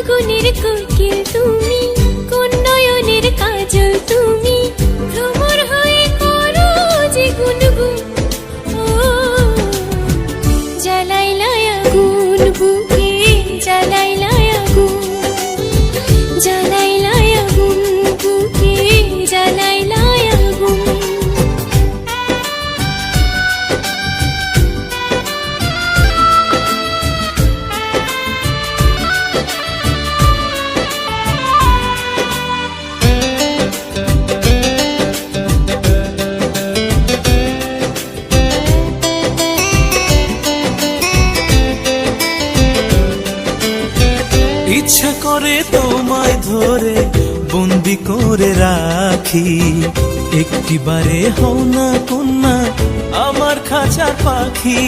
ফাগুনের কোকিল তুমি, কোন নয়নের কাজল তুমি, ভ্রমর হয়ে করো যে গুনগুন। ও জ্বালাইলাই আগুন বুকে, জ্বালাইলাই আগুন, জ্বালাইলাই আগুন বুকে, জ্বালাইলাই আগুন। ইচ্ছা করে তোমায় ধরে বন্দি করে রাখি, একটিবারে হও না কন্যা আমার খাঁচার পাখি।